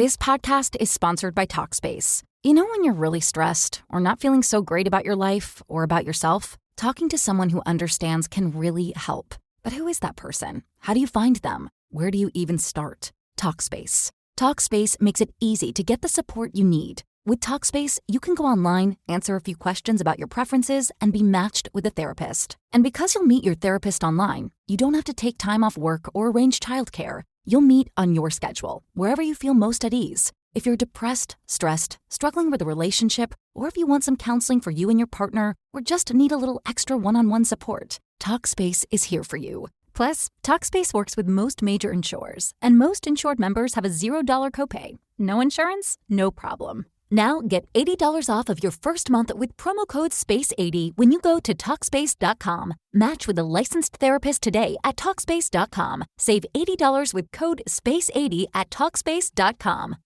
This podcast is sponsored by Talkspace. You know when you're really stressed or not feeling so great about your life or about yourself? Talking to someone who understands can really help. But who is that person? How do you find them? Where do you even start? Talkspace. Talkspace makes it easy to get the support you need. With Talkspace, you can go online, answer a few questions about your preferences, and be matched with a therapist. And because you'll meet your therapist online, you don't have to take time off work or arrange childcare. You'll meet on your schedule, wherever you feel most at ease. If you're depressed, stressed, struggling with a relationship, or if you want some counseling for you and your partner, or just need a little extra one-on-one support, Talkspace is here for you. Plus, Talkspace works with most major insurers, and most insured members have a $0 copay. No insurance? No problem. Now get $80 off of your first month with promo code SPACE80 when you go to Talkspace.com. Match with a licensed therapist today at Talkspace.com. Save $80 with code SPACE80 at Talkspace.com.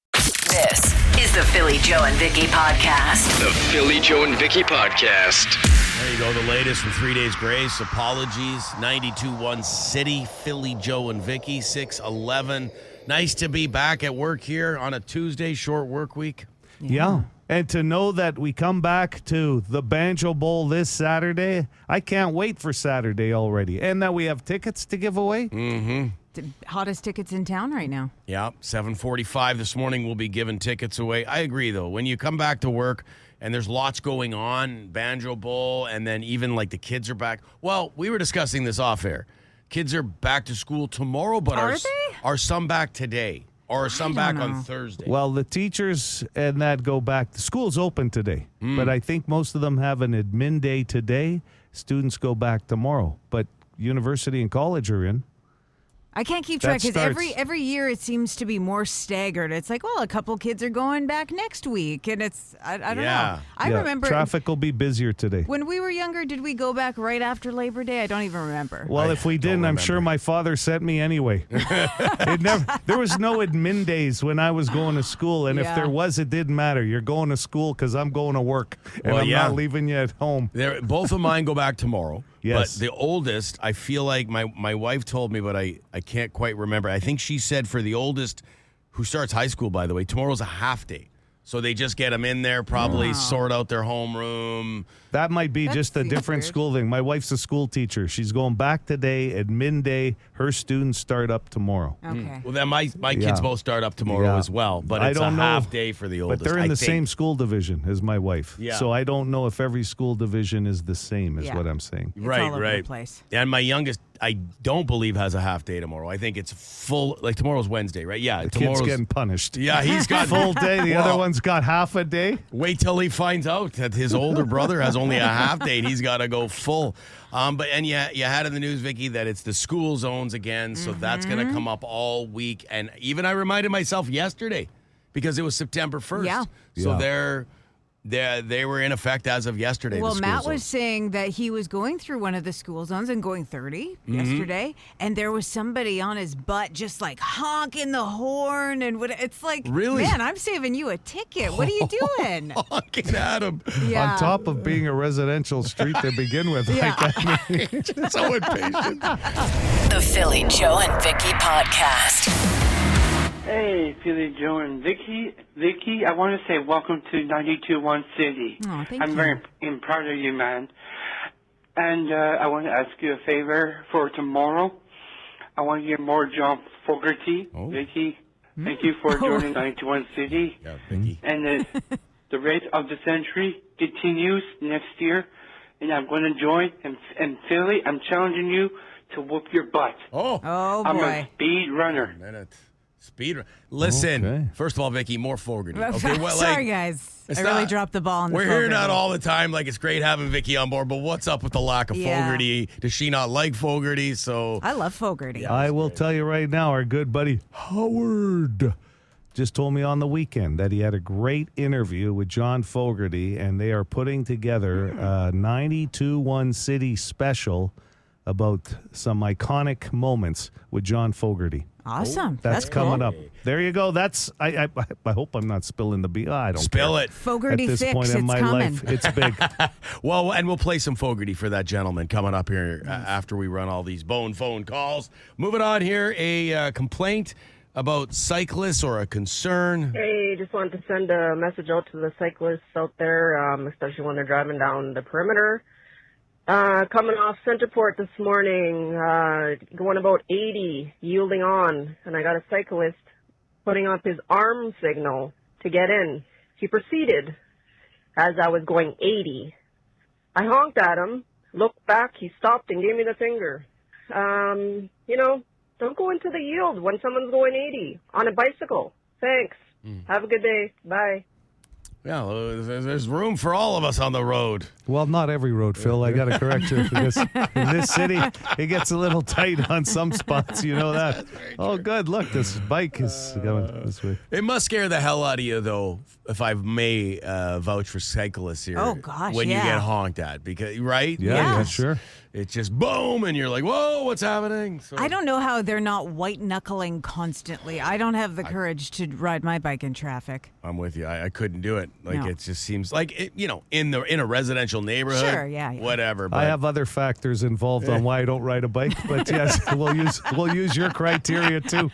This is the Philly Joe and Vicki podcast. The Philly Joe and Vicki podcast. There you go, the latest from 3 Days Grace. Apologies. 92.1 City, Philly Joe and Vicki, 6:11. Nice to be back at work here on a Tuesday, short work week. Yeah. And to know that we come back to the Banjo Bowl this Saturday, I can't wait for Saturday already. And that we have tickets to give away. Mm-hmm. The hottest tickets in town right now. Yeah, 7:45 this morning we'll be giving tickets away. I agree, though. When you come back to work and there's lots going on, Banjo Bowl, and then even like the kids are back. Well, we were discussing this off air. Kids are back to school tomorrow, but are some back today? Or some back on Thursday? Well, the teachers and that go back. The school's open today, but I think most of them have an admin day today. Students go back tomorrow, but university and college are in. I can't keep track because every year it seems to be more staggered. It's like, well, a couple kids are going back next week, and it's I don't know. I remember traffic will be busier today. When we were younger, did we go back right after Labor Day? I don't even remember. Well, if we didn't, I'm sure my father sent me anyway. There was no admin days when I was going to school, and if there was, it didn't matter. You're going to school because I'm going to work, and I'm not leaving you at home. Both of mine go back tomorrow. Yes. But the oldest, I feel like my wife told me, but I can't quite remember. I think she said for the oldest, who starts high school, by the way, tomorrow's a half day. So they just get them in there, probably sort out their homeroom. That might be just a different school thing. My wife's a school teacher. She's going back today, admin day. Her students start up tomorrow. Okay. Well, then my kids both start up tomorrow as well. But it's a half day for the oldest. But they're in the same school division as my wife. Yeah. So I don't know if every school division is the same, is what I'm saying. It's all over the place. And my youngest, I don't believe has a half day tomorrow. I think it's full, like tomorrow's Wednesday, right? Yeah. The kid's getting punished. Yeah, he's got full day. The other one's got half a day. Wait till he finds out that his older brother has only a half day and he's got to go full. But you had in the news, Vicki, that it's the school zones again, so that's going to come up all week. And even I reminded myself yesterday because it was September 1st. Yeah. So they were in effect as of yesterday. Well, the school Matt zones. was saying that he was going through one of the school zones and going 30 yesterday, and there was somebody on his butt just like honking the horn, and it's like, really? Man, I'm saving you a ticket. What are you doing? Honking at him. Yeah. On top of being a residential street to begin with. Yeah. So impatient. The Philly Joe and Vicki podcast. Hey, Philly Joe and Vicki. Vicki, I want to say welcome to 92.1 City. Oh, thank I'm you. very proud of you, man. And I want to ask you a favor for tomorrow. I want to hear more John Fogerty. Oh. Vicki, thank you for joining 92.1 City. Yeah, Vicki. And the rate of the century continues next year, and I'm going to join. And Philly, I'm challenging you to whoop your butt. Oh, I'm boy. a speed runner. Speed. Listen, Okay. first of all, Vicki, more Fogarty. Okay, well, Sorry, guys. I really dropped the ball on the We're hearing that Fogarty. all the time. Like, it's great having Vicki on board, but what's up with the lack of Fogarty? Does she not like Fogarty? So I love Fogarty. I will tell you right now, our good buddy Howard just told me on the weekend that he had a great interview with John Fogerty, and they are putting together a 92.1 City special about some iconic moments with John Fogerty. Awesome. That's cool. coming up. There you go. That's I hope I'm not spilling the beer. I don't Spill care. it. Fogarty At this fix, point in it's my coming. life, it's big. Well, and we'll play some Fogarty for that gentleman coming up here after we run all these phone calls. Moving on here, a complaint about cyclists or a concern? Hey, just wanted to send a message out to the cyclists out there, especially when they're driving down the perimeter. Coming off Centerport this morning, going about 80, yielding on, and I got a cyclist putting up his arm signal to get in. He proceeded as I was going 80. I honked at him, looked back, he stopped and gave me the finger. Don't go into the yield when someone's going 80 on a bicycle. Thanks. Have a good day. Bye. Yeah, there's room for all of us on the road. Well, not every road, Phil. I got to correct you because in this city, it gets a little tight on some spots. You know that. Oh, good. Look, this bike is going this way. It must scare the hell out of you, though, if I may vouch for cyclists here. Oh, gosh, when you yeah. get honked at, because right? Yeah, sure. It's just boom, and you're like, whoa, what's happening? So, I don't know how they're not white-knuckling constantly. I don't have the courage to ride my bike in traffic. I'm with you. I couldn't do it. Like, No. it just seems like, in a residential neighborhood. Sure, yeah. Whatever. But I have other factors involved on why I don't ride a bike, but yes, we'll use your criteria too.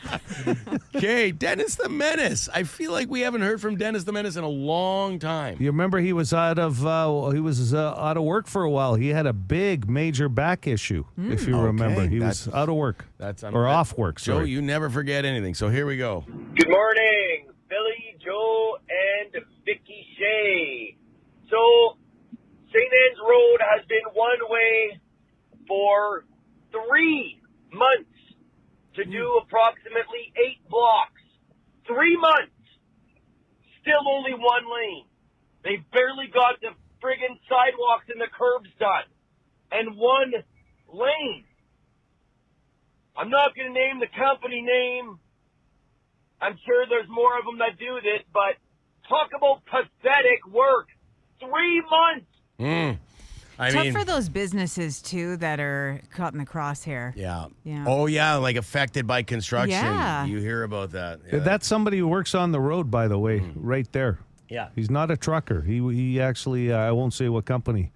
Okay, Dennis the Menace. I feel like we haven't heard from Dennis the Menace in a long time. You remember he was out of work for a while. He had a big major back issue, if you remember. He was out of work or off work. Joe, Sorry. you never forget anything. So here we go. Good morning, Billy, Joe, and Vicki Shea. So, St. Anne's Road has been one way for 3 months to do approximately 8 blocks. 3 months. Still only 1 lane. They barely got the friggin' sidewalks and the curbs done. And 1 lane. I'm not going to name the company name. I'm sure there's more of them that do this, but talk about pathetic work. 3 months. Tough for those businesses, too, that are caught in the crosshair. Yeah. Yeah. Oh, yeah, like affected by construction. Yeah. You hear about that. Yeah. That's somebody who works on the road, by the way, right there. Yeah. He's not a trucker. He actually, I won't say what company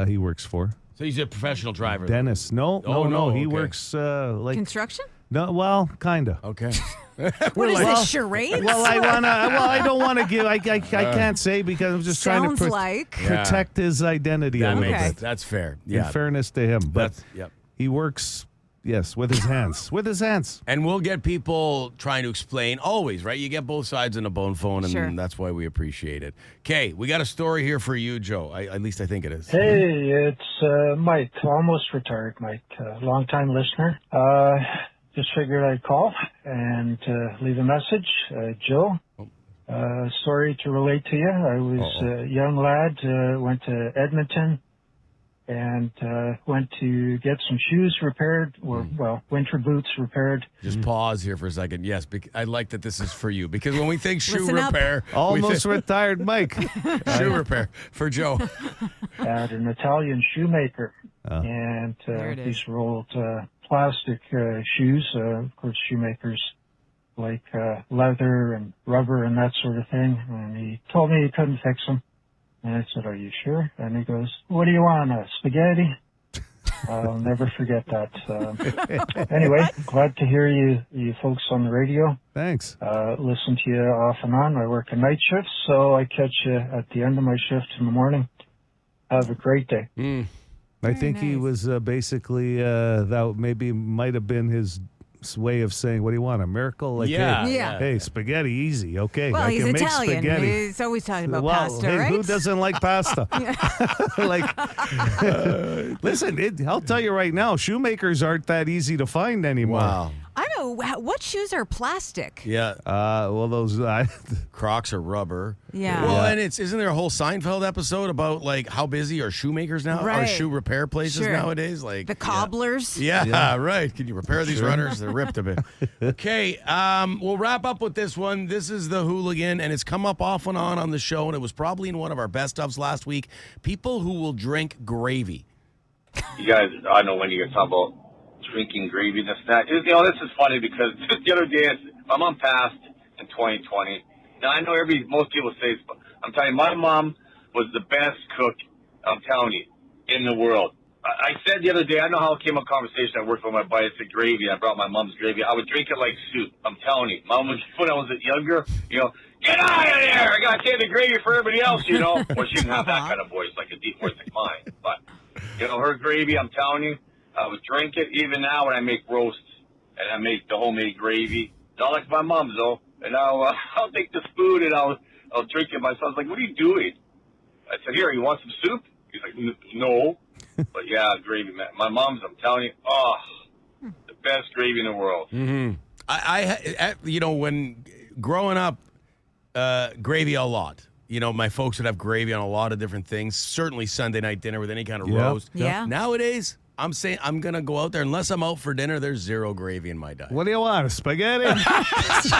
he works for. So he's a professional driver. Dennis. No. He okay. works like Construction? no. Well, kinda. Okay. What is this, charades? Well, I don't want to give. I can't say because I'm just trying to Sounds like. protect his identity a That little makes bit. That's fair. In Yeah. fairness to him, but Yep. he works. Yes, with his hands. With his hands. And we'll get people trying to explain always, right? You get both sides in a bone phone, and Sure. that's why we appreciate it. Okay, we got a story here for you, Joe. At least I think it is. Hey, it's Mike, almost retired Mike, long-time listener. Just figured I'd call and leave a message. Joe, sorry to relate to you. I was a young lad, went to Edmonton and went to get some shoes repaired, or, winter boots repaired. Just pause here for a second. Yes, I like that this is for you, because when we think shoe Listen up. repair, Almost retired Mike. shoe repair for Joe. At an Italian shoemaker. And There it is. these were old plastic shoes. Of course, shoemakers like leather and rubber and that sort of thing. And he told me he couldn't fix them. And I said, are you sure? And he goes, what do you want, spaghetti? I'll never forget that. Anyway, glad to hear you folks on the radio. Thanks. Listen to you off and on. I work a night shift, so I catch you at the end of my shift in the morning. Have a great day. I think he was basically that maybe might have been his way of saying, "What do you want? A miracle?" Like, Yeah. hey, spaghetti, easy, okay. Well, I he's can make Italian. spaghetti. He's always talking about Well, pasta, hey, right? who doesn't like pasta? Listen, I'll tell you right now, shoemakers aren't that easy to find anymore. Wow. I don't know. What shoes are plastic? Yeah. Well, those Crocs are rubber. Yeah. Well, and isn't there a whole Seinfeld episode about like how busy are shoemakers now? Are Right. shoe repair places Sure. nowadays? Like The cobblers? Yeah, right. Can you repair these runners? They're ripped a bit. Okay, we'll wrap up with this one. This is the hooligan, and it's come up off and on the show, and it was probably in one of our best ofs last week. People who will drink gravy. You guys, I know when you talk about drinking gravy and this and that. This is funny because the other day, my mom passed in 2020. Now, I know most people say, but I'm telling you, my mom was the best cook, I'm telling you, in the world. I said the other day, I know how it came up conversation. I worked with my buddy. I said gravy. I brought my mom's gravy. I would drink it like soup. I'm telling you. Mom was, when I was younger, get out of there. I got to save the gravy for everybody else, Well, she didn't have that kind of voice, like a deep voice like mine. But, her gravy, I'm telling you, I would drink it even now when I make roasts and I make the homemade gravy. Not like my mom's, though. And I'll take the spoon and I'll drink it myself. I was like, what are you doing? I said, here, you want some soup? He's like, no. But yeah, gravy, man. My mom's, I'm telling you, the best gravy in the world. Mm-hmm. I when growing up, gravy a lot. My folks would have gravy on a lot of different things. Certainly Sunday night dinner with any kind of roast. Yeah. Nowadays, I'm saying I'm going to go out there. Unless I'm out for dinner, there's zero gravy in my diet. What do you want? Spaghetti?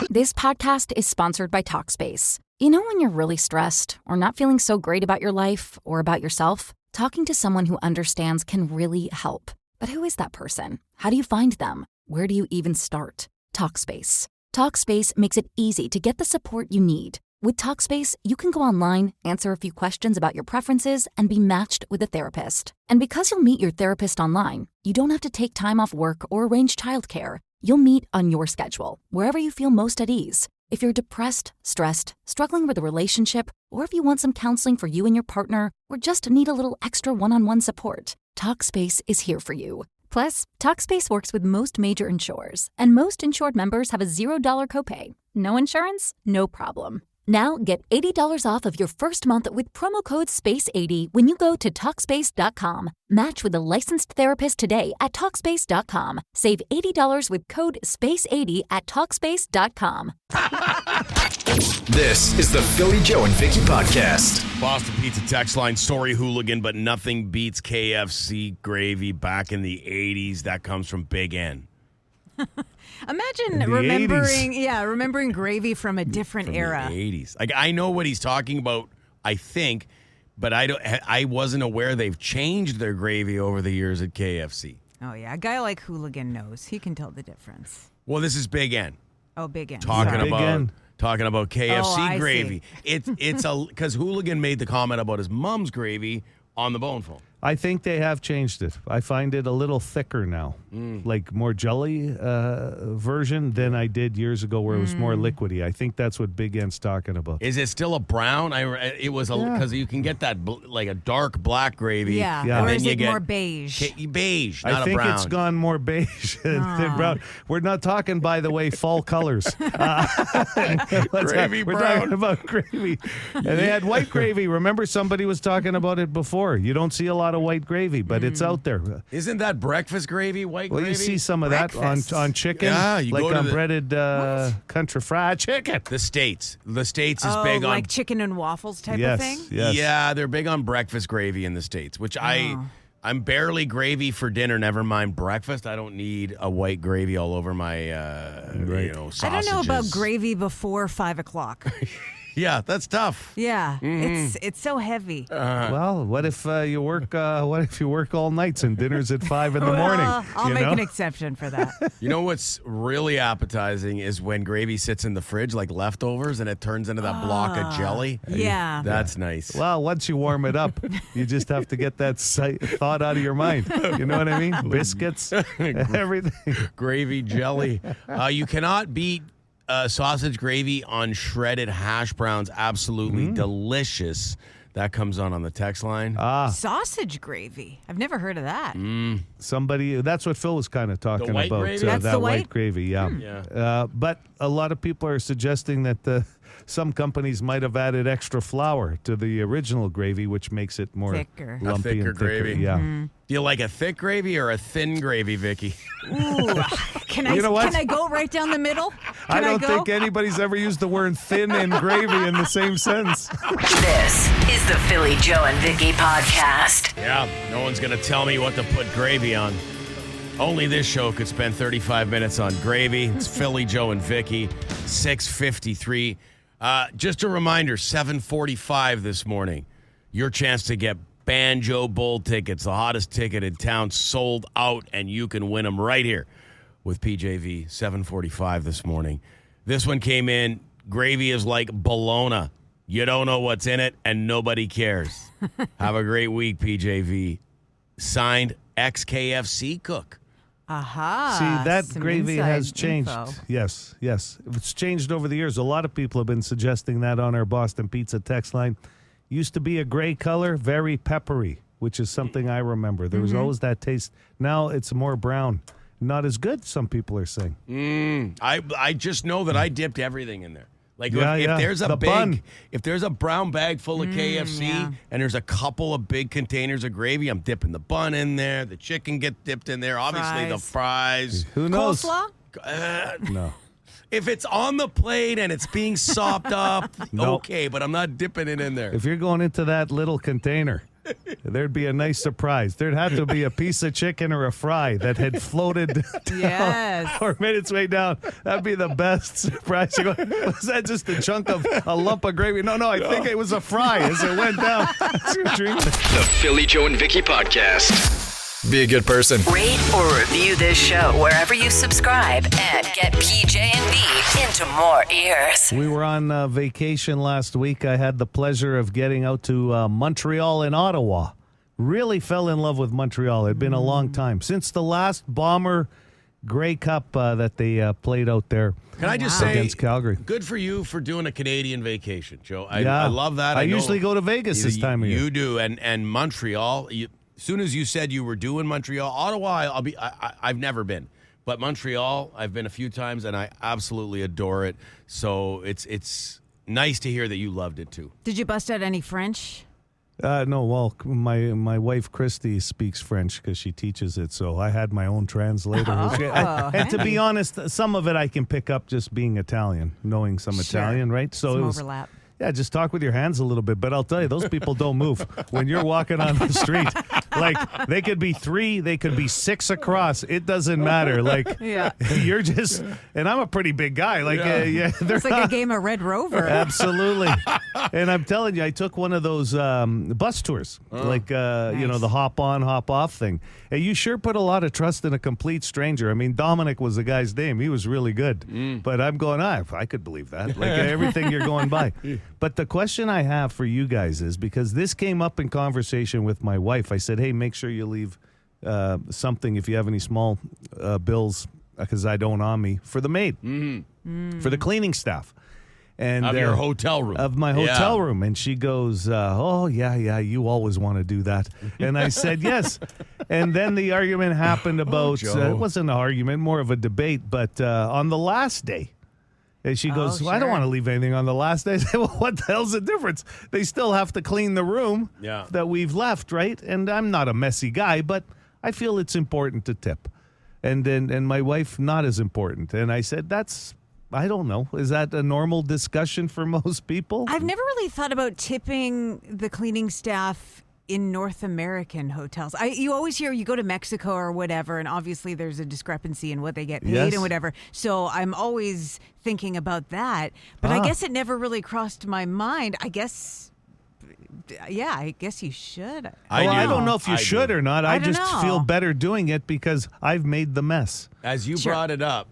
This podcast is sponsored by Talkspace. When you're really stressed or not feeling so great about your life or about yourself, talking to someone who understands can really help. But who is that person? How do you find them? Where do you even start? Talkspace. Talkspace makes it easy to get the support you need. With Talkspace, you can go online, answer a few questions about your preferences, and be matched with a therapist. And because you'll meet your therapist online, you don't have to take time off work or arrange childcare. You'll meet on your schedule, wherever you feel most at ease. If you're depressed, stressed, struggling with a relationship, or if you want some counseling for you and your partner, or just need a little extra one-on-one support, Talkspace is here for you. Plus, Talkspace works with most major insurers, and most insured members have a $0 copay. No insurance? No problem. Now get $80 off of your first month with promo code SPACE80 when you go to Talkspace.com. Match with a licensed therapist today at Talkspace.com. Save $80 with code SPACE80 at Talkspace.com. This is the Philly Joe and Vicki podcast. Boston Pizza text line, sorry hooligan, but nothing beats KFC gravy back in the 80s. That comes from Big N. Imagine remembering gravy from a different era. The 80s. Like, I know what he's talking about, I think, but I wasn't aware they've changed their gravy over the years at KFC. Oh yeah, a guy like Hooligan knows. He can tell the difference. Well, this is Big N. Oh, Big N. Talking about KFC I gravy. see. It's because Hooligan made the comment about his mom's gravy on the bone phone. I think they have changed it. I find it a little thicker now, like more jelly version than I did years ago, where it was more liquidy. I think that's what Big N's talking about. Is it still a brown? It was because you can get that like a dark black gravy. Yeah. And Or then is you it get more beige? Beige, not I think a brown. it's gone more beige than brown. We're not talking, by the way, fall colors. Gravy We're brown. talking about gravy. And they had white gravy. Remember, somebody was talking about it before. You don't see a lot of white gravy, but it's out there. Isn't that breakfast gravy, white gravy? Well, you see some of that on chicken, Yeah, you like go to on the- breaded country fried chicken. The States is big on like chicken and waffles type of thing? Yes. Yeah, they're big on breakfast gravy in the States, which I'm barely gravy for dinner, never mind breakfast. I don't need a white gravy all over my sausages. I don't know about gravy before 5 o'clock. Yeah, that's tough. Yeah, it's so heavy. Well, what if you work? What if you work all nights and dinner's at 5 in the morning? I'll make an exception for that. You know what's really appetizing is when gravy sits in the fridge like leftovers and it turns into that block of jelly. Yeah. That's nice. Well, once you warm it up, you just have to get that thought out of your mind. You know what I mean? Biscuits, everything. Gravy jelly. You cannot beat sausage gravy on shredded hash browns. Absolutely delicious. That comes on the text line. Sausage gravy. I've never heard of that. That's what Phil was kind of talking white about. gravy? That's that the white white? gravy, yeah. But a lot of people are suggesting that some companies might have added extra flour to the original gravy, which makes it more Thicker. lumpy A thicker and thicker. gravy. Yeah. Do you like a thick gravy or a thin gravy, Vicky? Ooh, can You know what? I go right down the middle? I Can don't go? think anybody's ever used the word thin and gravy in the same sentence. This is the Philly Joe and Vicki podcast. Yeah, no one's going to tell me what to put gravy on. Only this show could spend 35 minutes on gravy. It's Philly Joe and Vicki, 6:53. Just a reminder, 7:45 this morning, your chance to get Banjo Bowl tickets, the hottest ticket in town, sold out, and you can win them right here with PJV, 7:45 this morning. This one came in, gravy is like bologna. You don't know what's in it, and nobody cares. Have a great week, PJV. signed ex-KFC cook. Aha. See, that some gravy inside has changed. info. Yes. It's changed over the years. A lot of people have been suggesting that on our Boston Pizza text line. Used to be a gray color, very peppery, which is something I remember. There was always that taste. Now it's more brown. Not as good, some people are saying. I just know that I dipped everything in there. Like Yeah, if there's a the bun. if there's a brown bag full of KFC and there's a couple of big containers of gravy, I'm dipping the bun in there. The chicken gets dipped in there. Obviously the fries. Who knows? Coleslaw? No. If it's on the plate and it's being sopped up, Nope. okay, but I'm not dipping it in there. If you're going into that little container, there'd be a nice surprise. There'd have to be a piece of chicken or a fry that had floated down Yes. or made its way down. That'd be the best surprise. You go, was that just a chunk of a lump of gravy? No, I think it was a fry as it went down. The Philly Joe and Vicki Podcast. Be a good person. Rate or review this show wherever you subscribe and get PJ and V into more ears. We were on vacation last week. I had the pleasure of getting out to Montreal and Ottawa. Really fell in love with Montreal. It had been a long time. Since the last Bomber Grey Cup that they played out there. Can I just say, against Calgary. Good for you for doing a Canadian vacation, Joe. I Yeah. love that. I know usually go to Vegas this time of year. You do, and Montreal. As soon as you said you were doing Montreal, Ottawa, I've never been, but Montreal, I've been a few times, and I absolutely adore it. So it's nice to hear that you loved it too. Did you bust out any French? No, well, my wife Christy speaks French because she teaches it, so I had my own translator. And to be honest, some of it I can pick up just being Italian, knowing some Italian, right? So Some it was, overlap. Yeah, just talk with your hands a little bit. But I'll tell you, those people don't move when you're walking on the street. Like, they could be 3, they could be 6 across. It doesn't matter. Like, you're just, and I'm a pretty big guy. Like, It's like a game of Red Rover. Absolutely. And I'm telling you, I took one of those bus tours, like, you know, the hop on, hop off thing. And you sure put a lot of trust in a complete stranger. I mean, Dominic was the guy's name. He was really good. But I'm going, I could believe that. Like, everything you're going by. But the question I have for you guys is, because this came up in conversation with my wife, I said, hey, make sure you leave something if you have any small bills, because I don't on me, for the maid, for the cleaning staff. And Of your hotel room. Of my hotel room. And she goes, oh, yeah, you always want to do that. And I said, yes. And then the argument happened about, it wasn't an argument, more of a debate, but on the last day. And she goes, well, I don't want to leave anything on the last day. I said, well, what the hell's the difference? They still have to clean the room that we've left, right? And I'm not a messy guy, but I feel it's important to tip. And my wife, not as important. And I said, I don't know. Is that a normal discussion for most people? I've never really thought about tipping the cleaning staff in North American hotels. You always hear, you go to Mexico or whatever, and obviously there's a discrepancy in what they get paid and whatever. So I'm always thinking about that. But I guess it never really crossed my mind. I guess you should. I don't know if you should or not. I just know. feel better doing it because I've made the mess. As you brought it up,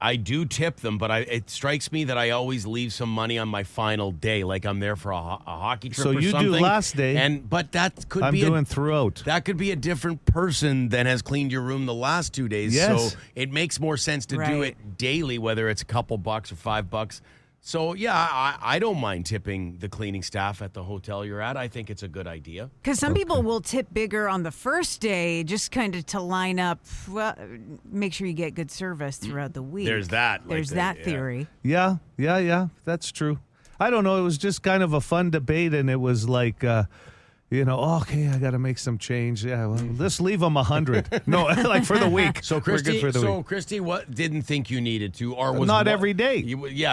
I do tip them, but it strikes me that I always leave some money on my final day, like I'm there for a hockey trip or something. So you do last day. But that could I'm be doing throughout. That could be a different person than has cleaned your room the last 2 days. Yes. So it makes more sense to do it daily, whether it's a couple bucks or $5. So, yeah, I don't mind tipping the cleaning staff at the hotel you're at. I think it's a good idea. Because some people will tip bigger on the first day just kind of to line up, well, make sure you get good service throughout the week. There's that. There's that theory. Yeah, that's true. I don't know. It was just kind of a fun debate, and it was like, okay, I got to make some change. Yeah, well, let's leave them 100. No, like for the week. So, Christy, what didn't think you needed to, or was not every day?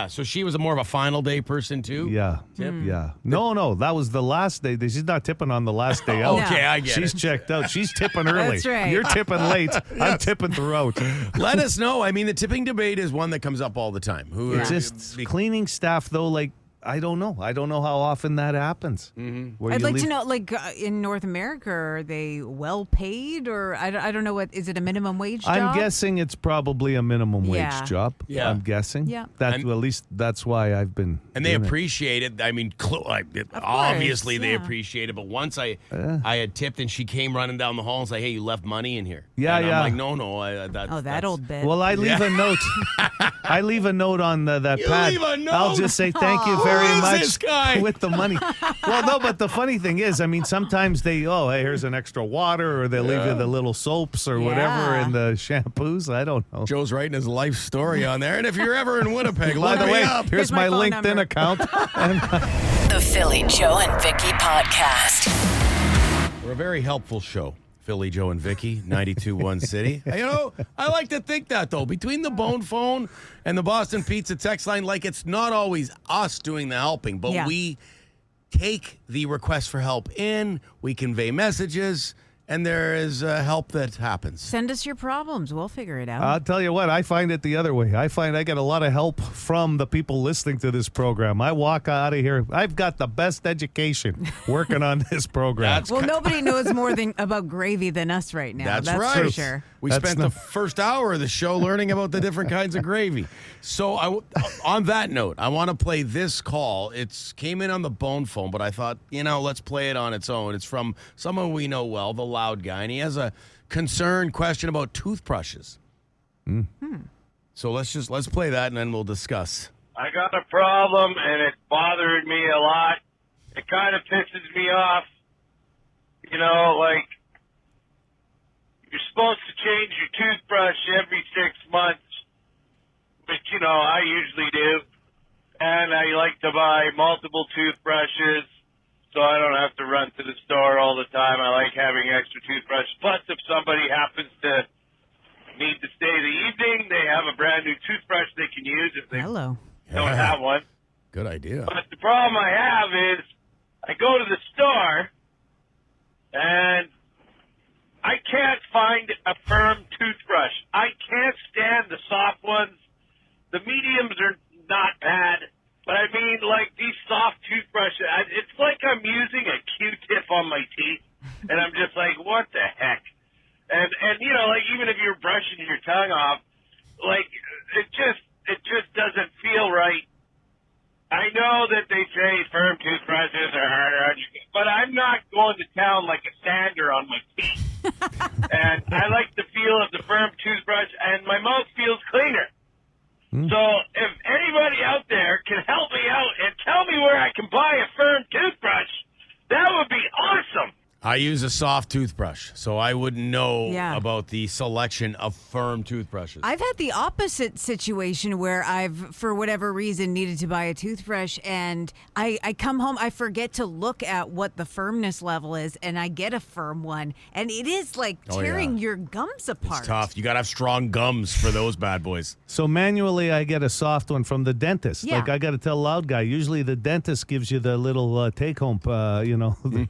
So she was more of a final day person too. Yeah, yeah. No, that was the last day. She's not tipping on the last day out. Okay, I get She's checked out. She's tipping early. That's right. You're tipping late. I'm tipping throughout. Let us know. I mean, the tipping debate is one that comes up all the time. It's just cleaning staff, though, like, I don't know. I don't know how often that happens. Mm-hmm. I'd like to know, like in North America, are they well paid, or I don't know is it a minimum wage job? I'm guessing it's probably a minimum wage job. Yeah. I'm guessing. Yeah. At least that's why I've been. And they doing it. appreciate it. I mean, obviously they appreciate it. But once I had tipped and she came running down the hall and said, "Hey, you left money in here." Yeah, and yeah. I'm like, no. That old bit. Well, I leave a note. I leave a note on that You pad. leave a note? I'll just say thank you very Who is much this guy? with the money. Well, no, but the funny thing is, I mean, sometimes they, hey, here's an extra water, or they leave you the little soaps or whatever and the shampoos. I don't know. Joe's writing his life story on there. And if you're ever in Winnipeg, By look the me way, up. here's my phone LinkedIn number. account. The Philly, Joe, and Vicki podcast. We're a very helpful show. Philly, Joe, and Vicki, 92.1 City. You know, I like to think that, though. Between the Bone Phone and the Boston Pizza text line, like, it's not always us doing the helping, but we take the request for help in, we convey messages, and there is help that happens. Send us your problems. We'll figure it out. I'll tell you what, I find it the other way. I find I get a lot of help from the people listening to this program. I walk out of here, I've got the best education working on this program. well, nobody knows more about gravy than us right now. That's That's right. for sure. We spent the first hour of the show learning about the different kinds of gravy. So on that note, I want to play this call. It came in on the Bone Phone, but I thought, let's play it on its own. It's from someone we know well, the Loud Guy, and he has a concerned question about toothbrushes. So let's play that, and then we'll discuss. I got a problem, and it bothered me a lot. It kind of pisses me off. You're supposed to change your toothbrush every 6 months, which, I usually do. And I like to buy multiple toothbrushes so I don't have to run to the store all the time. I like having extra toothbrushes. Plus, if somebody happens to need to stay the evening, they have a brand new toothbrush they can use if they don't have one. Good idea. But the problem I have is I go to the store and I can't find a firm toothbrush. I can't stand the soft ones. The mediums are not bad. But I mean, like these soft toothbrushes, it's like I'm using a Q-tip on my teeth. And I'm just like, what the heck? And even if you're brushing your tongue off, it just doesn't feel right. I know that they say firm toothbrushes are harder on your teeth, but I'm not going to town like a sander on my teeth. And I like the feel of the firm toothbrush, and my mouth feels cleaner. So if anybody out there can help me out and tell me where I can buy a firm toothbrush, that would be awesome. I use a soft toothbrush, so I wouldn't know about the selection of firm toothbrushes. I've had the opposite situation where I've, for whatever reason, needed to buy a toothbrush, and I come home, I forget to look at what the firmness level is, and I get a firm one, and it is like tearing your gums apart. It's tough. You got to have strong gums for those bad boys. So manually, I get a soft one from the dentist. Yeah. Like I got to tell Loud Guy, usually the dentist gives you the little take-home, the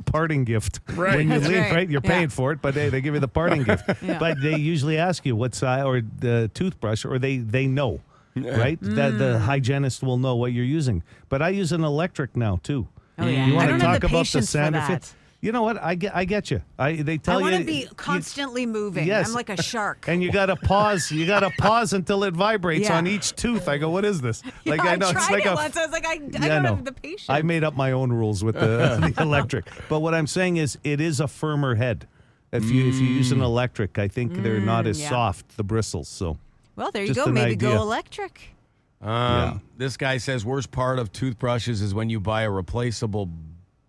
parting gift. Right. When you That's leave, right. right? You're paying for it, but hey, they give you the parting gift. But they usually ask you what size, or the toothbrush, or they know, right? That the hygienist will know what you're using. But I use an electric now, too. Oh, yeah. You want I to don't have talk the about the patience for sound that. effect? You know what? I get you. They tell I you. want to be constantly moving. Yes. I'm like a shark. And you got to pause. You got to pause until it vibrates on each tooth. I go, what is this? Like I know tried it's like it once. I was like, I don't have the patience. I made up my own rules with the electric. But what I'm saying is, it is a firmer head. If you use an electric, I think they're not as soft, the bristles. So. Well, there you Just go. an Maybe idea. go electric. This guy says worst part of toothbrushes is when you buy a replaceable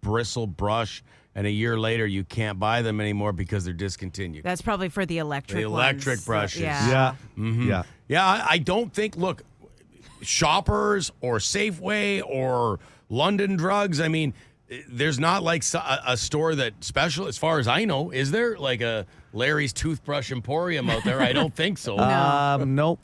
bristle brush, and a year later you can't buy them anymore because they're discontinued. That's probably for the electric ones. brushes. Yeah. Yeah, I don't think, look, Shoppers or Safeway or London Drugs, I mean, there's not like a store that special, as far as I know, is there? Like a Larry's Toothbrush Emporium out there? I don't think so. Nope.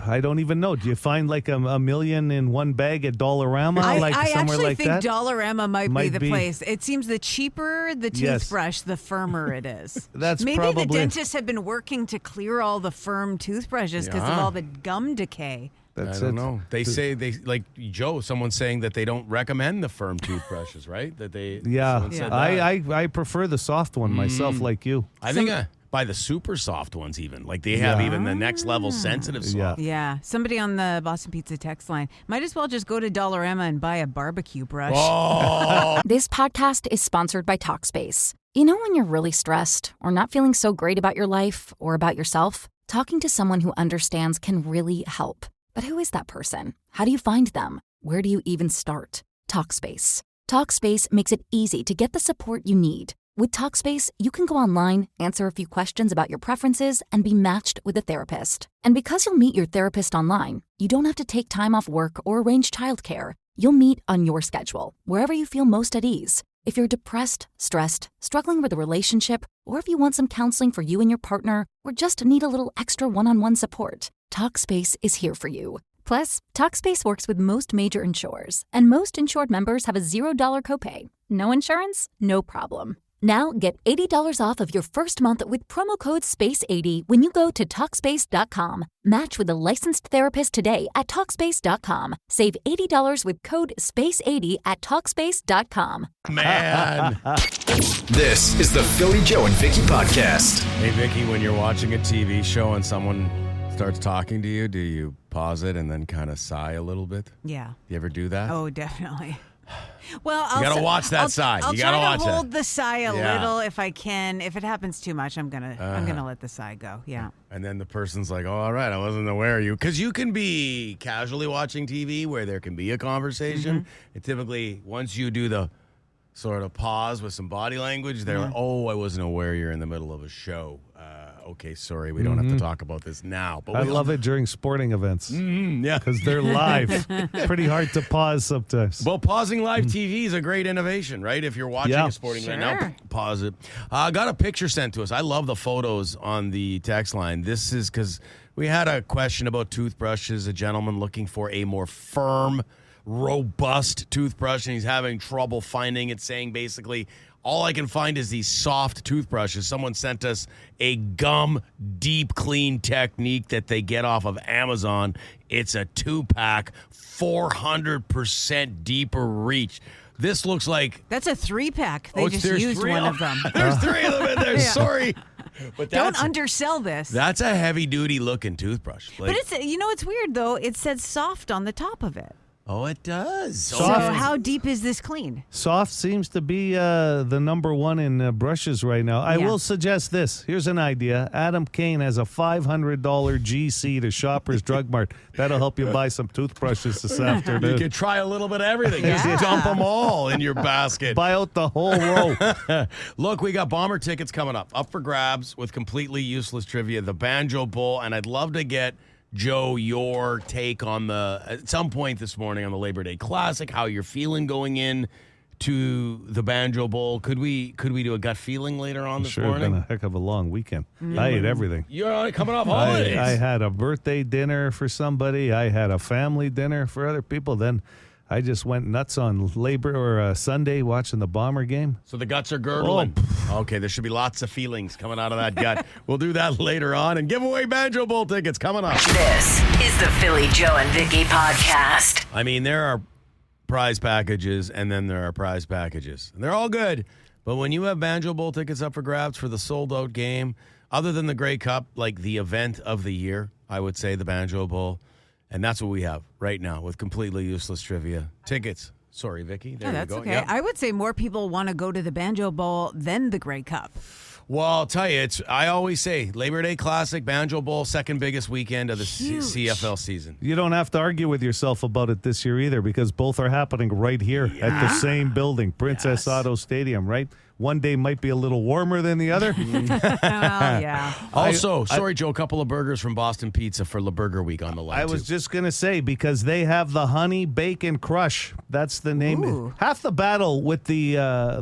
I don't even know. Do you find like a million in one bag at Dollarama? I somewhere actually like think that? Dollarama might be the be. place. It seems the cheaper the toothbrush, the firmer it is. That's Maybe probably the dentists have been working to clear all the firm toothbrushes because of all the gum decay. That's I don't it. know. They say like Joe. Someone's saying that they don't recommend the firm toothbrushes, right? That they. Yeah, said that. I prefer the soft one myself, like you. I think by the super soft ones, even like they have even the next level sensitive soft. Yeah. Somebody on the Boston Pizza text line might as well just go to Dollarama and buy a barbecue brush. Oh. This podcast is sponsored by Talkspace. You know when you're really stressed or not feeling so great about your life or about yourself? Talking to someone who understands can really help. But who is that person? How do you find them? Where do you even start? Talkspace. Talkspace makes it easy to get the support you need. With Talkspace, you can go online, answer a few questions about your preferences, and be matched with a therapist. And because you'll meet your therapist online, you don't have to take time off work or arrange childcare. You'll meet on your schedule, wherever you feel most at ease. If you're depressed, stressed, struggling with a relationship, or if you want some counseling for you and your partner, or just need a little extra one-on-one support, Talkspace is here for you. Plus, Talkspace works with most major insurers, and most insured members have a $0 copay. No insurance? No problem. Now get $80 off of your first month with promo code SPACE80 when you go to Talkspace.com. Match with a licensed therapist today at Talkspace.com. Save $80 with code SPACE80 at Talkspace.com. Man. This is the Philly Joe and Vicki podcast. Hey, Vicki, when you're watching a TV show and someone starts talking to you, do you pause it and then kind of sigh a little bit? Yeah. You ever do that? Oh, definitely. Well, you gotta watch that sigh. I'll you gotta try watch to hold that. the sigh a little if I can. If it happens too much, I'm gonna let the sigh go. Yeah. And then the person's like, "Oh, all right, I wasn't aware of you," because you can be casually watching TV where there can be a conversation. And typically, once you do the sort of pause with some body language, they're like, "Oh, I wasn't aware you're in the middle of a show." Okay, sorry, we don't have to talk about this now. But I love it during sporting events. Yeah, because they're live. Pretty hard to pause sometimes. Well, pausing live TV is a great innovation, right? If you're watching a sporting event, now pause it. I got a picture sent to us. I love the photos on the text line. This is because we had a question about toothbrushes, a gentleman looking for a more firm, robust toothbrush, and he's having trouble finding it, saying basically, all I can find is these soft toothbrushes. Someone sent us a gum deep clean technique that they get off of Amazon. It's a 2-pack, 400% deeper reach. This looks like... That's a 3-pack. They just used one of them. There's 3 of them in there. Sorry. But don't undersell this. That's a heavy-duty looking toothbrush. But it's it's weird, though. It said soft on the top of it. Oh, it does. So how deep is this clean? Soft seems to be the number one in brushes right now. I will suggest this. Here's an idea. Adam Kane has a $500 GC to Shoppers Drug Mart. That'll help you buy some toothbrushes this afternoon. You can try a little bit of everything. Just dump them all in your basket. Buy out the whole row. Look, we got Bomber tickets coming up for grabs with completely useless trivia, the Banjo Bowl, and I'd love to get Joe, your take on at some point this morning on the Labor Day Classic, how you're feeling going in to the Banjo Bowl. Could we do a gut feeling later on this morning? Been a heck of a long weekend. I ate everything. You're coming off holidays. I had a birthday dinner for somebody. I had a family dinner for other people. Then I just went nuts on Sunday watching the Bomber game. So the guts are gurgling. Oh. Okay, there should be lots of feelings coming out of that gut. We'll do that later on and give away Banjo Bowl tickets coming up. This is the Philly Joe and Vicki podcast. I mean, there are prize packages and then there are prize packages. And they're all good. But when you have Banjo Bowl tickets up for grabs for the sold-out game, other than the Grey Cup, like the event of the year, I would say the Banjo Bowl. And that's what we have right now with completely useless trivia. Tickets. Sorry, Vicki. There that's you go. Okay. Yep. I would say more people want to go to the Banjo Bowl than the Grey Cup. Well, I'll tell you, I always say Labor Day Classic, Banjo Bowl, second biggest weekend of the CFL season. You don't have to argue with yourself about it this year either, because both are happening right here at the same building, Princess Auto Stadium, right? One day might be a little warmer than the other. Also, sorry, Joe, a couple of burgers from Boston Pizza for La Burger Week on the line. I was just going to say, because they have the Honey Bacon Crush. That's the name. Ooh. Half the battle with the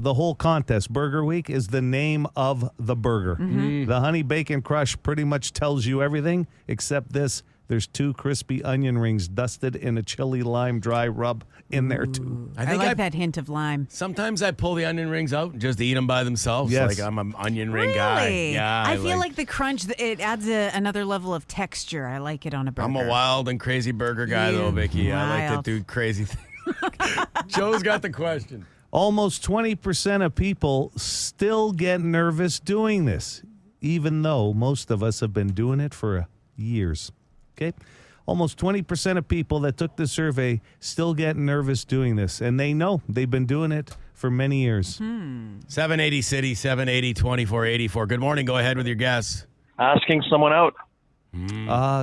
whole contest, Burger Week, is the name of the burger. The Honey Bacon Crush pretty much tells you everything except this. There's 2 crispy onion rings dusted in a chili lime dry rub in there, too. I like that hint of lime. Sometimes I pull the onion rings out and just eat them by themselves. Yes. Like I'm an onion ring guy. Yeah, I feel like the crunch, it adds another level of texture. I like it on a burger. I'm a wild and crazy burger guy, though, Vicki. I like to do crazy things. Joe's got the question. Almost 20% of people still get nervous doing this, even though most of us have been doing it for years. Okay? Almost 20% of people that took the survey still get nervous doing this, and they know they've been doing it for many years. 780 City, 780-2484. Good morning. Go ahead with your guess. Asking someone out.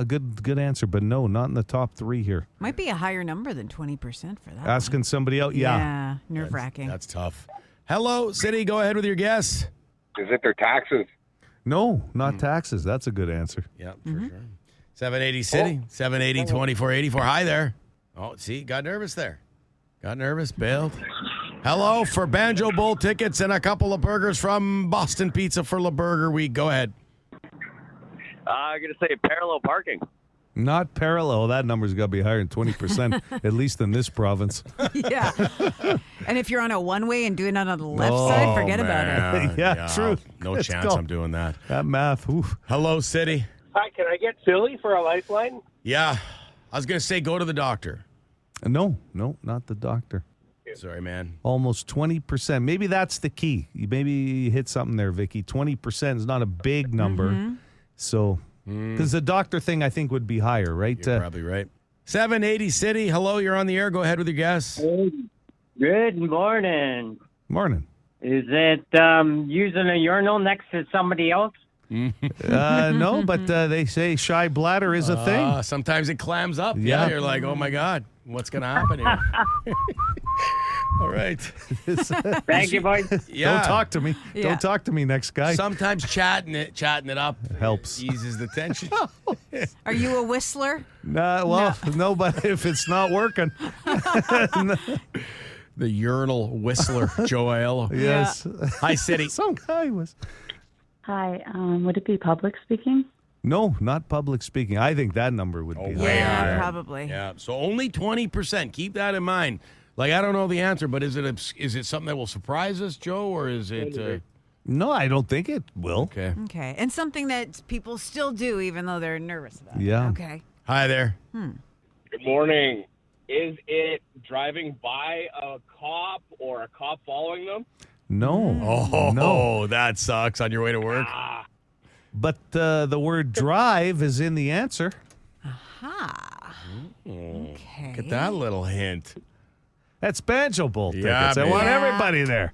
Good answer, but no, not in the top 3 here. Might be a higher number than 20% for that. Asking somebody out, Yeah, nerve-wracking. That's tough. Hello, City. Go ahead with your guess. Is it their taxes? No, not taxes. That's a good answer. Yeah, for sure. 780 City, 780-2484. Hi there. Oh, see, got nervous there. Got nervous, bailed. Hello, for Banjo Bowl tickets and a couple of burgers from Boston Pizza for La Burger Week. Go ahead. I'm going to say parallel parking. Not parallel. That number's got to be higher than 20%, at least in this province. Yeah. And if you're on a one-way and doing it on the left side, forget about it. Yeah, true. No Let's chance go. I'm doing that. That math. Oof. Hello, City. Hi, can I get Philly for a lifeline? Yeah. I was going to say go to the doctor. No, not the doctor. Sorry, man. Almost 20%. Maybe that's the key. Maybe you hit something there, Vicki. 20% is not a big number. So, because the doctor thing, I think, would be higher, right? You're probably right. 780 City. Hello, you're on the air. Go ahead with your guess. Good morning. Morning. Is it using a urinal next to somebody else? No, but they say shy bladder is a thing. Sometimes it clams up. Yeah. You're like, oh my God, what's going to happen here? All right. Thank you, boys. Yeah. Don't talk to me. Yeah. Don't talk to me, next guy. Sometimes chatting it up helps. Eases the tension. Are you a whistler? No, but if it's not working. The urinal whistler, Joe Aiello. Yes. Hi, City. Some guy was. Hi, would it be public speaking? No, not public speaking. I think that number would be higher. Yeah, probably. Yeah, so only 20%. Keep that in mind. Like, I don't know the answer, but is it something that will surprise us, Joe, or is it... No, I don't think it will. Okay. Okay. And something that people still do even though they're nervous about it. Yeah. Okay. Hi there. Good morning. Is it driving by a cop or a cop following them? No. Oh, no. That sucks on your way to work. But the word drive is in the answer. Aha. Okay. Get that little hint. That's Banjo Bowl Yeah, tickets. I baby. want Yeah. everybody there.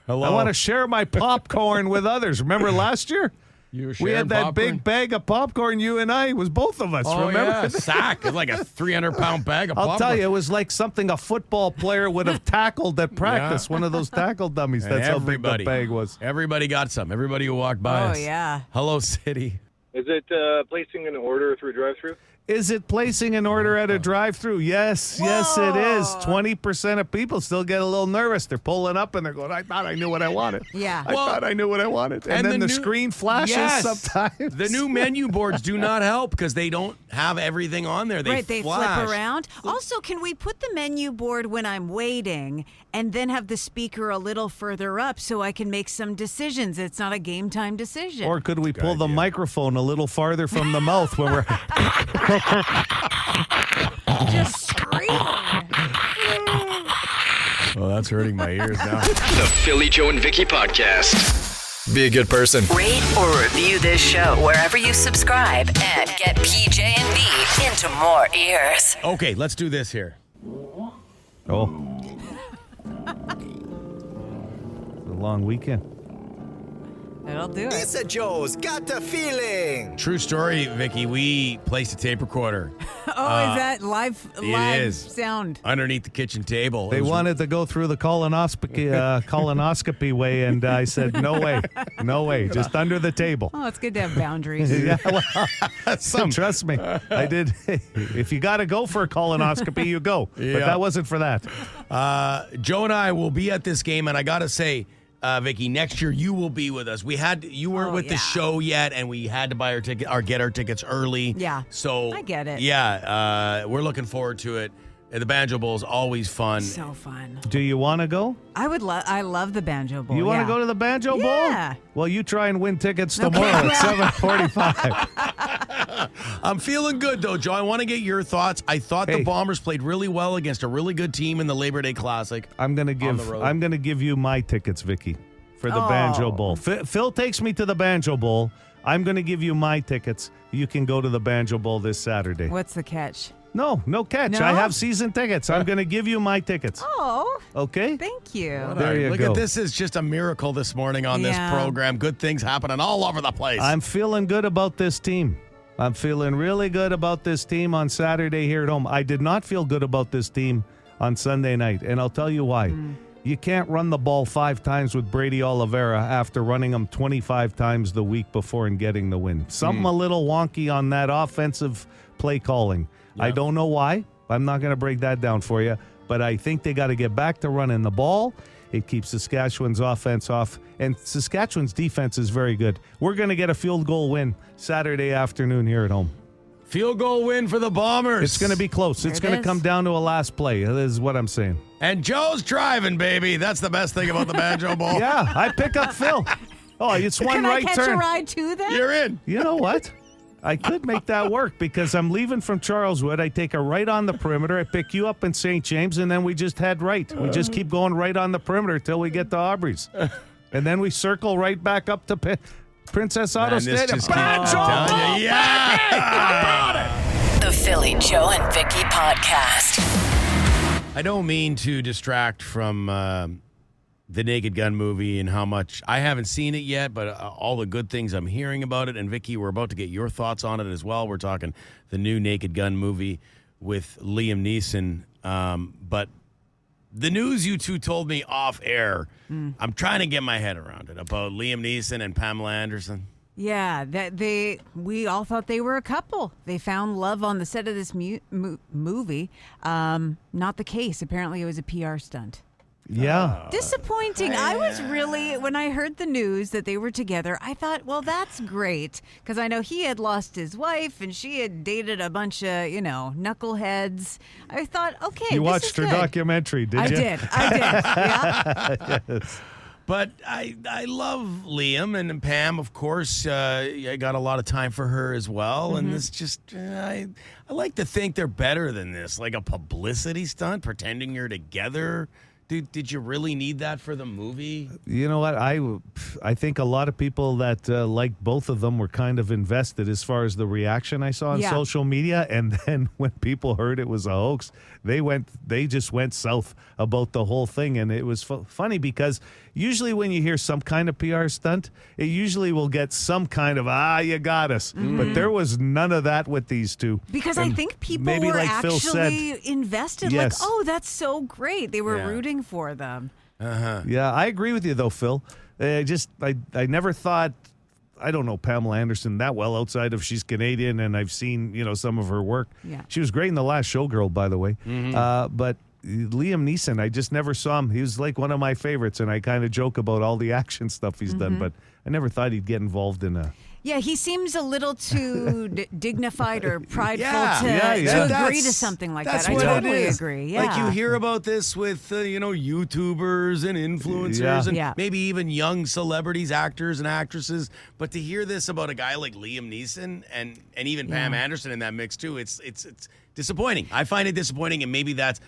Hello. I want to share my popcorn with others. Remember last year? You were We sharing had that popcorn? big bag of popcorn, you and I. It was both of us. Oh, remember? yeah, sack. It's like a 300-pound bag of I'll popcorn. tell you, it was like something a football player would have tackled at practice. One of those tackle dummies. And That's how big the bag was. Everybody got some. Everybody who walked by Oh, us. yeah. Hello, City. Is it placing an order through a drive-thru? Is it placing an order at a drive-thru? Yes, yes, it is. 20% of people still get a little nervous. They're pulling up and they're going, I thought I knew what I wanted. Yeah. I thought I knew what I wanted. And then the screen flashes sometimes. The new menu boards do not help because they don't have everything on there. They They flash. flip around. Also, can we put the menu board when I'm waiting and then have the speaker a little further up so I can make some decisions? It's not a game time decision. Or could we pull the microphone a little farther from the mouth when we're... Just screaming. Well, that's hurting my ears now. The Philly Joe and Vicki Podcast. Be a good person. Rate or review this show wherever you subscribe and get PJ and B into more ears. Okay, let's do this here. Oh. It's a long weekend. That'll do it. Lisa Joe's got the feeling. True story, Vicki. We placed a tape recorder. Is that live is. sound? Underneath the kitchen table. They wanted to go through the colonoscopy way, and I said, no way, just under the table. Oh, it's good to have boundaries. Yeah, well, trust me, I did. If you got to go for a colonoscopy, you go. Yeah. But that wasn't for that. Joe and I will be at this game, and I got to say, Vicki, next year you will be with us. You weren't with the show yet, and we had to buy get our tickets early. Yeah. So I get it. Yeah, we're looking forward to it. The Banjo Bowl is always fun. So fun. Do you want to go? I love the Banjo Bowl. You want to go to the Banjo Bowl? Yeah. Well, you try and win tickets tomorrow at 7:45. I'm feeling good, though, Joe. I want to get your thoughts. I thought the Bombers played really well against a really good team in the Labor Day Classic. I'm gonna give you my tickets, Vicki, for the Banjo Bowl. Phil takes me to the Banjo Bowl. I'm going to give you my tickets. You can go to the Banjo Bowl this Saturday. What's the catch? No catch. No? I have season tickets. I'm going to give you my tickets. Oh. Okay? Thank you. There you Look go. at this. Is just a miracle this morning on this program. Good things happening all over the place. I'm feeling good about this team. I'm feeling really good about this team on Saturday here at home. I did not feel good about this team on Sunday night, and I'll tell you why. You can't run the ball 5 times with Brady Oliveira after running them 25 times the week before and getting the win. Something a little wonky on that offensive play calling. I don't know why. I'm not going to break that down for you, but I think they got to get back to running the ball. It keeps Saskatchewan's offense off, and Saskatchewan's defense is very good. We're going to get a field goal win Saturday afternoon here at home. Field goal win for the Bombers. It's going to be close. It's going to come down to a last play. That is what I'm saying. And Joe's driving, baby. That's the best thing about the Banjo Bowl. Yeah, I pick up Phil. Oh, it's one right turn. Can I catch a ride too then? You're in. You know what? I could make that work because I'm leaving from Charleswood. I take a right on the perimeter. I pick you up in St. James, and then we just head right. We just keep going right on the perimeter till we get to Aubrey's. And then we circle right back up to Princess Auto Stadium. The Philly Joe and Vicki podcast. I don't mean to distract from the Naked Gun movie and how much I haven't seen it yet, but all the good things I'm hearing about it. And Vicki, we're about to get your thoughts on it as well. We're talking the new Naked Gun movie with Liam Neeson. But the news you two told me off air, I'm trying to get my head around it, about Liam Neeson and Pamela Anderson. Yeah, we all thought they were a couple. They found love on the set of this movie. Not the case. Apparently, it was a PR stunt. Yeah. Disappointing. I was really, when I heard the news that they were together, I thought, well, that's great. Because I know he had lost his wife and she had dated a bunch of, knuckleheads. I thought, okay, you watched her documentary, did you? I did. Yeah. Yes. But I love Liam and Pam, of course. I got a lot of time for her as well. And it's just, I like to think they're better than this. Like a publicity stunt, pretending you're together. Dude, did you really need that for the movie? You know what? I think a lot of people that liked both of them were kind of invested as far as the reaction I saw on social media. And then when people heard it was a hoax, they just went south about the whole thing. And it was funny because usually when you hear some kind of PR stunt, it usually will get some kind of, you got us. But there was none of that with these two. Because I think people maybe were like Phil actually said, invested. yes. Like, oh, that's so great. They were rooting for them. Yeah, I agree with you, though, Phil. I never thought, I don't know Pamela Anderson that well outside of she's Canadian and I've seen, some of her work. Yeah. She was great in The Last Showgirl, by the way. But Liam Neeson, I just never saw him. He was like one of my favorites, and I kind of joke about all the action stuff he's done, but I never thought he'd get involved in a... Yeah, he seems a little too dignified or prideful to agree to something like that. I what totally it is. agree. Yeah. Like you hear about this with, YouTubers and influencers and maybe even young celebrities, actors and actresses. But to hear this about a guy like Liam Neeson and even Pam Anderson in that mix too, it's disappointing. I find it disappointing, and it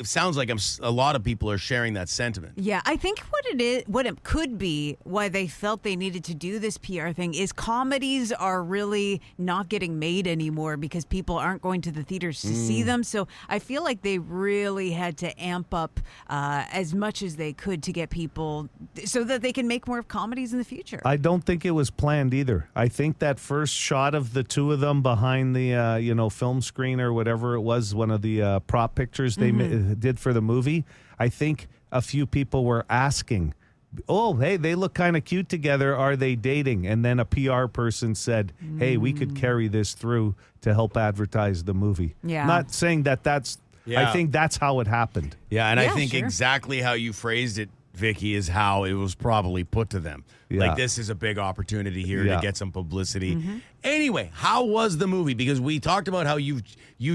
sounds like a lot of people are sharing that sentiment. Yeah, I think what it could be, why they felt they needed to do this PR thing, is comedies are really not getting made anymore because people aren't going to the theaters to see them. So I feel like they really had to amp up as much as they could to get people so that they can make more comedies in the future. I don't think it was planned either. I think that first shot of the two of them behind the film screen or whatever it was, one of the prop pictures they did for the movie, I think a few people were asking, oh, hey, they look kind of cute together. Are they dating? And then a PR person said, hey, we could carry this through to help advertise the movie. Yeah. Not saying that's... I think that's how it happened. Yeah, and I think exactly how you phrased it Vicky, is how it was probably put to them. Yeah. Like, this is a big opportunity here Yeah. to get some publicity. Anyway, how was the movie? Because we talked about how you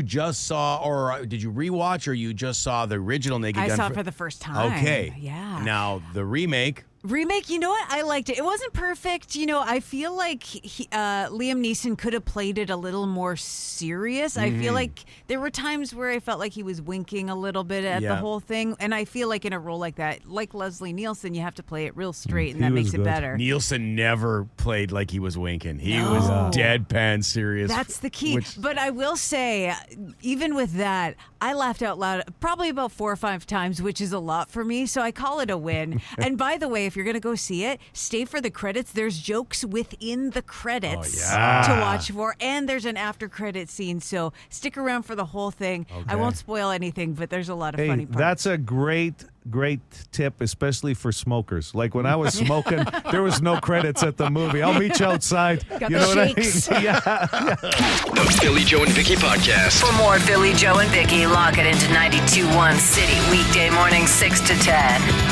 just saw, or did you rewatch, or you just saw the original Naked Gun? I saw it for the first time. Okay. Yeah. Now, the remake. You know what? I liked it. It wasn't perfect. You know, I feel like Liam Neeson could have played it a little more serious. I feel like there were times where I felt like he was winking a little bit at the whole thing. And I feel like in a role like that, like Leslie Nielsen, you have to play it real straight, and that makes it better. Nielsen never played like he was winking. He was deadpan serious. That's the key. But I will say, even with that, I laughed out loud probably about 4 or 5 times, which is a lot for me. So I call it a win. And by the way, if you're going to go see it, stay for the credits. There's jokes within the credits to watch for. And there's an after credit scene. So stick around for the whole thing. Okay. I won't spoil anything, but there's a lot of funny parts. That's a great tip, especially for smokers. Like when I was smoking, there was no credits at the movie. I'll meet you outside. Got you the know shakes. what I mean? Yeah. The Philly Joe and Vicky Podcast. For more Philly Joe and Vicky, lock it into 92.1 City, weekday morning 6 to 10.